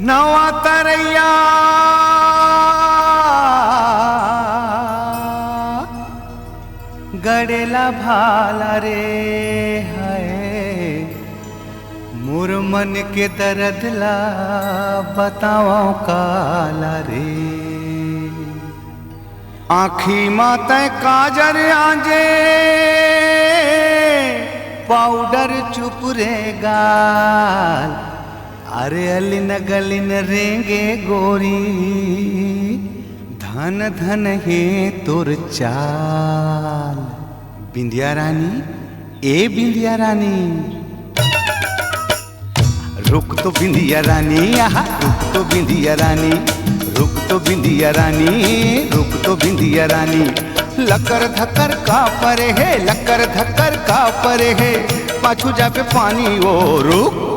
नवा तरैया गड़ेला भाला रे है मोर मन के दर्द ला बताओ काला रे। आँखी माते काजर आजे पाउडर चुप रे गाल अरे अलिन गलिन रेंगे गोरी धन धन हे तोर चाल। बिंदिया रानी ए बिंदिया रानी रुक तो बिंदिया रानी आहा रुक तो बिंदिया रानी रुक तो बिंदिया रानी रुक तो बिंदिया रानी। लकर धकर का परे है लकर धकर का परे है पाछू जा पे पानी ओ रुक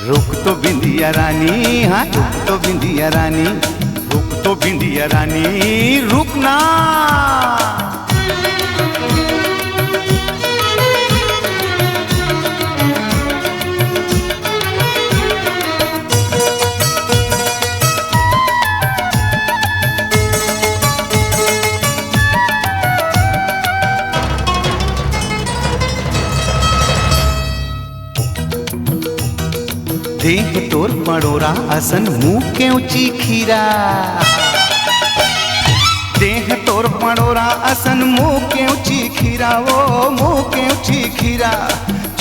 रुक तो बिंदिया रानी हाँ रुक तो बिंदिया रानी रुक तो बिंदिया रानी रुकना। देख तोर पड़ोरा असन मुंह के ऊंची खीरा देह तोर पड़ोरा असन मुंह के ऊंची खीरा वो मुंह के ऊंची खीरा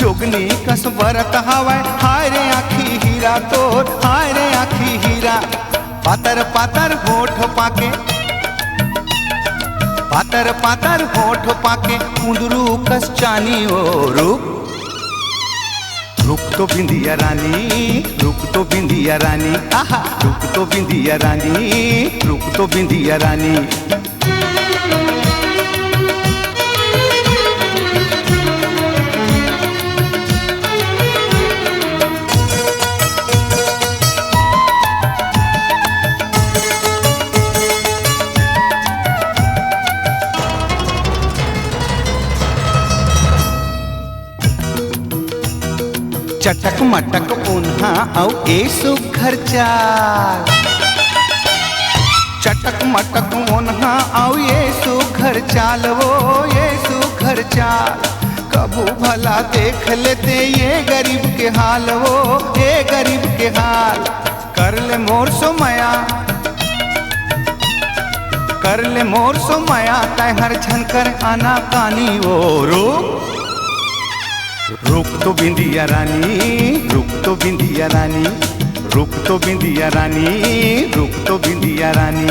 जोगनी कस बरत हवाय हाय रे आखी हीरा तोर हाय रे आखी हीरा। पातर पातर होठ पाके पातर पातर होठ पाके कुंदरू कस चानी ओ रुक रुक तो बिंदिया रानी रुक तो बिंदिया रानी आहा रुक तो बिंदिया रानी रुक तो बिंदिया रानी। चटक मटक उन्हा औ ए सुघर चाल चटक मटक उन्हा औ ये सुघर चाल वो ये सुघर चाल। कबू भला देख लेते ये गरीब के हाल वो ये गरीब के हाल। कर ले मोर सो मया कर ले मोर सो मया तय हर झनकर आना कानी वो रुक तो बिंदिया रानी रुक तो बिंदिया रानी रुक तो बिंदिया रानी रुक तो बिंदिया रानी।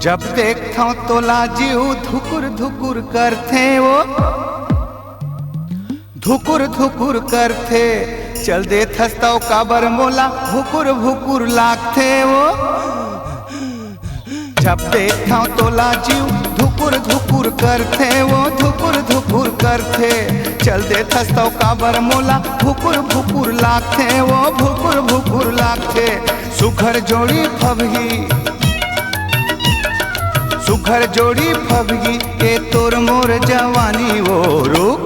जब देखता तो लाजीव धुकुर धुकुर करते वो धुकुर धुकुर करते चल दे थस्ता काबर मोला भुकुर भुकुर लागते वो। जब देखता तो लाजीव धुकुर धुकुर करते वो धुकुर धुकुर करते चल दे थस्ता काबर मोला भुकुर भुकुर लागते वो भुकुर भुकुर लागते। सुघर जोड़ी फबही सुघर जोड़ी फबगी के तोर मोर जवानी वो रुक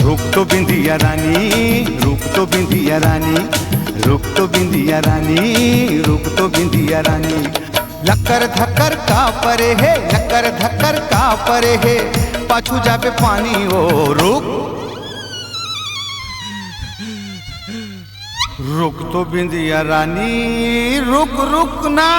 रुक तो बिंदिया रानी रुक तो बिंदिया रानी रुक तो बिंदिया रानी रुक तो बिंदिया रानी। लकर धकर का परे है लकर धकर का परे है पाछू जा पे पानी वो रुक रुक तो बिंदिया रानी रुक रुक ना।